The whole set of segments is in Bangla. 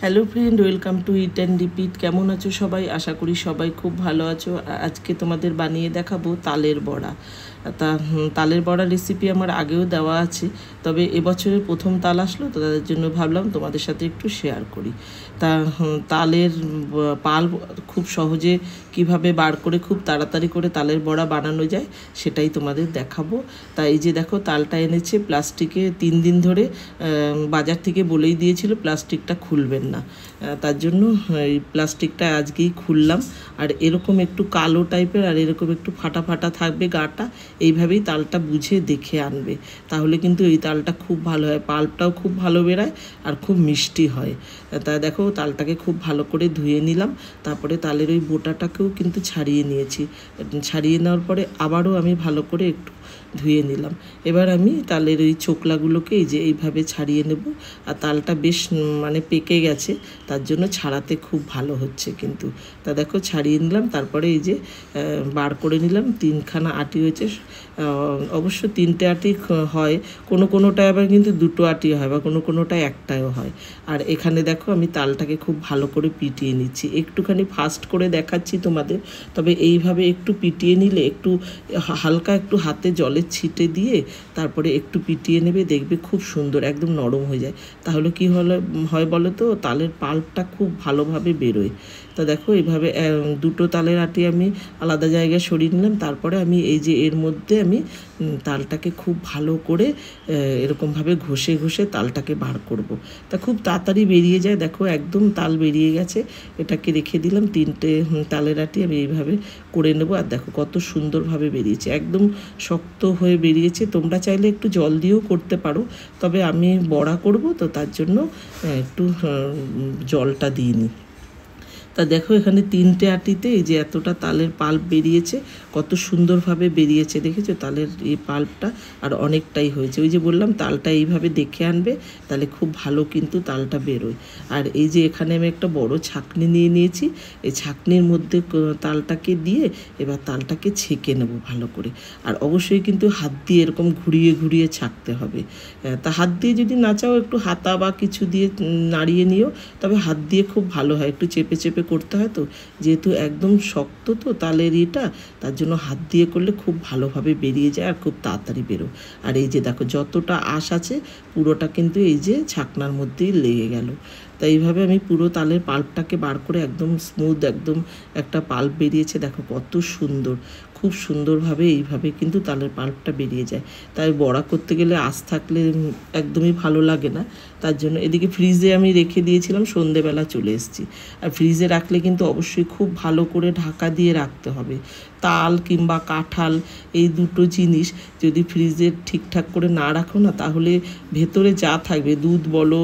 Hello friend, welcome to it and repeat. কেমন আছো সবাই? আশা করি সবাই খুব ভালো আছো। আজকে তোমাদের বানিয়ে দেখাবো তালের বড়া। তালের বড়া রেসিপি আমার আগেও দেওয়া আছে, তবে এবছরের প্রথম তাল আসলো তো তাদের জন্য ভাবলাম তোমাদের সাথে একটু শেয়ার করি। তালের পাল খুব সহজে কিভাবে বার করে খুব তাড়াতাড়ি করে তালের বড়া বানানো যায় সেটাই তোমাদের দেখাবো। তাই এই যে দেখো, তালটা এনেছে প্লাস্টিকে, 3 দিন ধরে বাজার থেকে বলেই দিয়েছিল প্লাস্টিকটা খুলবেন না, তার জন্য এই প্লাস্টিকটা আজকেই খুললাম। আর এরকম একটু কালো টাইপের আর এরকম একটু ফাটা ফাটা থাকবে গাটা, এইভাবেই তালটা বুঝে দেখে আনবে, তাহলে কিন্তু এই তালটা খুব ভালো হয়, পাল্পটাও খুব ভালো বেরায় আর খুব মিষ্টি হয়। তা দেখো, তালটাকে খুব ভালো করে ধুয়ে নিলাম, তারপরে তালের ওই বোটাটাকেও কিন্তু ছাড়িয়ে নিয়েছি। ছাড়িয়ে নেওয়ার পরে আবারও আমি ভালো করে একটু ধুয়ে নিলাম। এবার আমি তালের ওই চোকলাগুলোকে এই যে এইভাবে ছাড়িয়ে নেব। আর তালটা বেশ মানে পেকে গেছে, তার জন্য ছাড়াতে খুব ভালো হচ্ছে কিন্তু। তা দেখো, ছাড়িয়ে নিলাম, তারপরে এই যে বার করে নিলাম। 3খানা আটি হয়েছে, অবশ্য 3টে আটি হয়, কোনোটায় আবার কিন্তু 2টো আটি হয়, বা কোনোটায় একটাও হয়। আর এখানে দেখো, আমি তালটাকে খুব ভালো করে পিটিয়ে নিচ্ছি, একটুখানি ফাস্ট করে দেখাচ্ছি তোমাদের, তবে এইভাবে একটু পিটিয়ে নিলে, একটু হালকা একটু হাতে জলের ছিটে দিয়ে তারপরে একটু পিটিয়ে নেবে, দেখবে খুব সুন্দর একদম নরম হয়ে যায়। তাহলে কি হয় বলো তো, তালের পাল্পটা খুব ভালোভাবে বেরোয়। তা দেখো, এইভাবে 2টো তালের আটি আমি আলাদা জায়গায় সরিয়ে নিলাম, তারপরে আমি এই যে এর মধ্যে আমি তালটাকে খুব ভালো করে এরকমভাবে ঘষে ঘষে তালটাকে বার করব। তা খুব তাড়াতাড়ি বেরিয়ে যায়, দেখো একদম তাল বেরিয়ে গেছে। এটাকে রেখে দিলাম, 3টে তালের আটি আমি এইভাবে করে নেব। আর দেখো কত সুন্দরভাবে বেরিয়েছে, একদম শক্ত হয়ে বেরিয়েছে। তোমরা চাইলে একটু জল দিয়েও করতে পারো, তবে আমি বড়া করব তো তার জন্য একটু জলটা দিইনি। তা দেখো, এখানে 3টে আটিতে এই যে এতটা তালের পাল্প বেরিয়েছে, কত সুন্দরভাবে বেরিয়েছে, দেখেছো তালের এই পাল্পটা? আর অনেকটাই হয়েছে। ওই যে বললাম, তালটা এইভাবে দেখে আনবে, তাহলে খুব ভালো কিন্তু তালটা বেরোয়। আর এই যে এখানে আমি একটা বড় ছাঁকনি নিয়ে নিয়েছি, এই ছাঁকনির মধ্যে তালটাকে দিয়ে এবার তালটাকে ছেঁকে নেব ভালো করে। আর অবশ্যই কিন্তু হাত দিয়ে এরকম ঘুরিয়ে ঘুরিয়ে ছাঁকতে হবে। তা হাত দিয়ে যদি না চাও, একটু হাতা বা কিছু দিয়ে নাড়িয়ে নিও, তবে হাত দিয়ে খুব ভালো হয়, একটু চেপে চেপে করতে হয় তো, যেহেতু একদম শক্ত তো তালের এটা, তার জন্য হাত দিয়ে করলে খুব ভালোভাবে বেরিয়ে যায় আর খুব তাড়াতাড়ি বেরোয়। আর এই যে দেখো, যতটা আঁশ আছে পুরোটা কিন্তু এই যে ছাকনার মধ্যেই লেগে গেল। তাই এইভাবে আমি পুরো তালের পাল্পটাকে বার করে একদম স্মুথ, একদম একটা পাল্প বেরিয়েছে, দেখো কত সুন্দর, খুব সুন্দরভাবে এইভাবে কিন্তু তালের পাল্পটা বেরিয়ে যায়। তাই বড়া করতে গেলে আঁশ থাকলে একদমই ভালো লাগে না, তার জন্য এদিকে ফ্রিজে আমি রেখে দিয়েছিলাম, সন্ধেবেলা চলে এসেছি। আর ফ্রিজে রাখলে কিন্তু অবশ্যই খুব ভালো করে ঢাকা দিয়ে রাখতে হবে। তাল কিংবা কাঁঠাল, এই দুটো জিনিস যদি ফ্রিজে ঠিকঠাক করে না রাখো না, তাহলে ভেতরে যা থাকবে, দুধ বলো,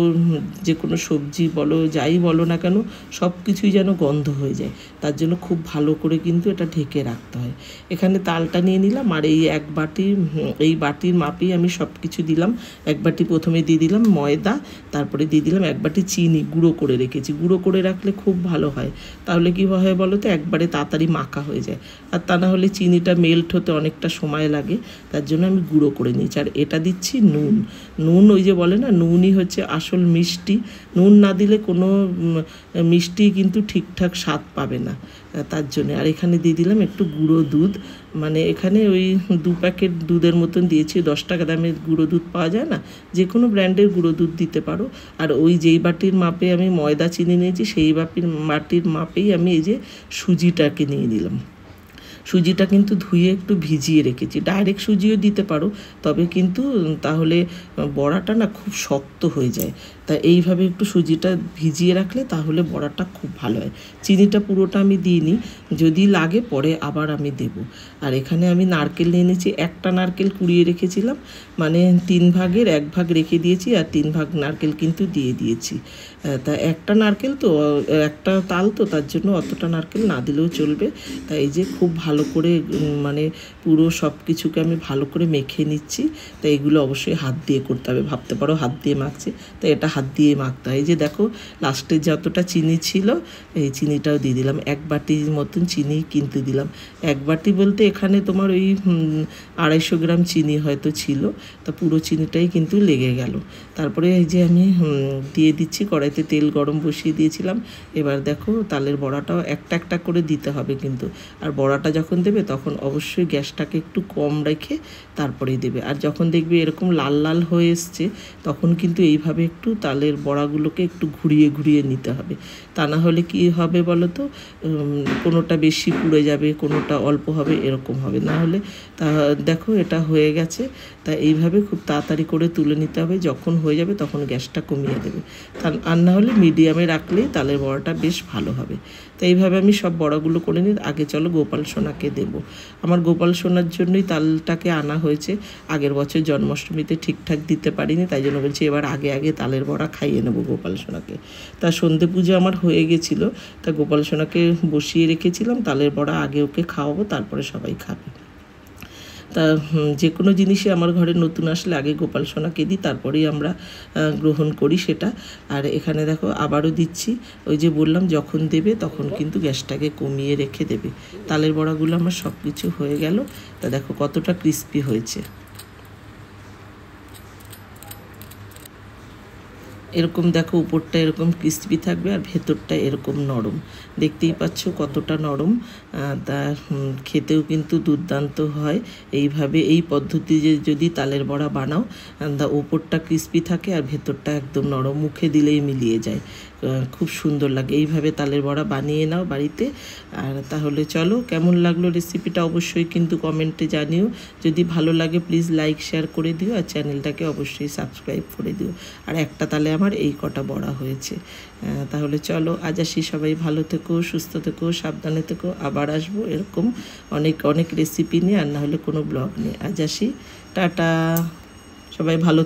যে কোনো সবজি বলো, যাই বলো না কেন, সব কিছুই যেন গন্ধ হয়ে যায়। তার জন্য খুব ভালো করে কিন্তু এটা ঢেকে রাখতে হয়। এখানে তালটা নিয়ে নিলাম, আর এই এই বাটির মাপেই আমি সব কিছু দিলাম। 1 বাটি প্রথমে দিয়ে দিলাম ময়দা, তারপরে দিয়ে দিলাম 1 বাটি চিনি, গুঁড়ো করে রেখেছি। গুঁড়ো করে রাখলে খুব ভালো হয়, তাহলে কী হয় বলো তো, একবারে তাড়াতাড়ি মাখা হয়ে যায়। আর তা না হলে চিনিটা মেল্ট হতে অনেকটা সময় লাগে, তার জন্য আমি গুঁড়ো করে নিয়েছি। আর এটা দিচ্ছি নুন। নুন, ওই যে বলে না, নুনই হচ্ছে আসল মিষ্টি। নুন না দিলে কোনো মিষ্টি কিন্তু ঠিকঠাক স্বাদ পাবে না, তার জন্যে। আর এখানে দিয়ে দিলাম একটু গুঁড়ো দুধ, মানে এখানে ওই 2 প্যাকেট দুধের মতন দিয়েছি। 10 টাকা দামের গুঁড়ো দুধ পাওয়া যায় না, যে কোনো ব্র্যান্ডের গুঁড়ো দুধ দিতে পারো। আর ওই যেই বাটির মাপে আমি ময়দা চিনি নিয়েছি, সেই বাটির মাপেই আমি এই যে সুজিটাকে নিয়ে নিলাম। সুজিটা কিন্তু ধুয়ে একটু ভিজিয়ে রেখেছি, ডাইরেক্ট সুজিও দিতে পারো, তবে কিন্তু তাহলে বড়াটা না খুব শক্ত হয়ে যায়। তা এইভাবে একটু সুজিটা ভিজিয়ে রাখলে তাহলে বড়াটা খুব ভালো হয়। চিনিটা পুরোটা আমি দিইনি, যদি লাগে পরে আবার আমি দেব। আর এখানে আমি নারকেল নিয়ে নিয়েছি, একটা নারকেল কুড়িয়ে রেখেছিলাম, মানে 3 ভাগের 1 ভাগ রেখে দিয়েছি, আর 3 ভাগ নারকেল কিন্তু দিয়ে দিয়েছি। তা একটা নারকেল তো, একটা তাল তো, তার জন্য অতটা নারকেল না দিলেও চলবে। তাই এই যে খুব ভালো ভালো করে মানে পুরো সব কিছুকে আমি ভালো করে মেখে নিচ্ছি। তো এগুলো অবশ্যই হাত দিয়ে করতে হবে, ভাবতে পারো হাত দিয়ে মাখছে, তো এটা হাত দিয়ে মাখতে হয়। এই যে দেখো লাস্টে যতটা চিনি ছিল এই চিনিটাও দিয়ে দিলাম, 1 বাটির মতন চিনি কিনতে দিলাম। 1 বাটি বলতে এখানে তোমার ওই 250 গ্রাম চিনি হয়তো ছিল, তা পুরো চিনিটাই কিন্তু লেগে গেল। তারপরে এই যে আমি দিয়ে দিচ্ছি, কড়াইতে তেল গরম বসিয়ে দিয়েছিলাম। এবার দেখো তালের বড়াটাও একটা একটা করে দিতে হবে কিন্তু, আর বড়াটা যখন দেবে তখন অবশ্যই গ্যাসটাকে একটু কম রেখে তারপরেই দেবে। আর যখন দেখবে এরকম লাল লাল হয়ে এসছে তখন কিন্তু এইভাবে একটু তালের বড়াগুলোকে একটু ঘুরিয়ে ঘুরিয়ে নিতে হবে, তা না হলে কি হবে বলো তো, কোনোটা বেশি পুড়ে যাবে, কোনোটা অল্প হবে, এরকম হবে। না হলে তা দেখো এটা হয়ে গেছে, তা এইভাবে খুব তাড়াতাড়ি করে তুলে নিতে হবে। যখন হয়ে যাবে তখন গ্যাসটা কমিয়ে দেবে, আর না হলে মিডিয়ামে রাখলেই তালের বড়াটা বেশ ভালো হবে। তো এইভাবে আমি সব বড়াগুলো করে নিই। আগে চলো গোপাল সোনাকে দেবো। আমার গোপাল সোনার জন্যই তালটাকে আনা হয়েছে, আগের বছর জন্মাষ্টমীতে ঠিকঠাক দিতে পারিনি, তাই জন্য বলছি এবার আগে আগে তালের বড়া খাইয়ে নেবো গোপাল সোনাকে। তা সন্ধে পুজো আমার হয়ে গেছিলো, তা গোপাল সোনাকে বসিয়ে রেখেছিলাম, তালের বড়া আগে ওকে খাওয়াবো, তারপরে সবাই খাবে। তা যে কোনো জিনিসই আমার ঘরে নতুন আসলে আগে গোপাল সোনাকে দিই, তারপরেই আমরা গ্রহণ করি সেটা। আর এখানে দেখো আবারও দিচ্ছি, ওই যে বললাম যখন দেবে তখন কিন্তু গ্যাসটাকে কমিয়ে রেখে দেবে। তালের বড়াগুলো আমার সব কিছু হয়ে গেল, তা দেখো কতটা ক্রিস্পি হয়েছে। এরকম দেখো উপরটা এরকম ক্রিস্পি থাকবে আর ভেতরটা এরকম নরম, দেখতেই পাচ্ছ কতটা নরম। তা খেতেও কিন্তু দুর্দান্ত হয়। এইভাবে এই পদ্ধতিতে যদি তালের বড়া বানাও, তা উপরটা ক্রিস্পি থাকে আর ভেতরটা একদম নরম, মুখে দিলেই মিলিয়ে যায়, খুব সুন্দর লাগে। এইভাবে তালের বড়া বানিয়ে নাও বাড়িতে। আর তাহলে চলো, কেমন লাগলো রেসিপিটা অবশ্যই কিন্তু কমেন্টে জানিও। যদি ভালো লাগে প্লিজ লাইক শেয়ার করে দিও, আর চ্যানেলটাকে অবশ্যই সাবস্ক্রাইব করে দিও। আর একটা তালে আমার এই কটা বড়া হয়েছে। তাহলে চলো আজ আসি, সবাই ভালো থেকো, সুস্থ থেকো, সাবধানে থেকো। আবার আসবো এরকম অনেক অনেক রেসিপি নিয়ে, আর না হলে কোনো ব্লগ নিয়ে। আজ আসি, টাটা, সবাই ভালো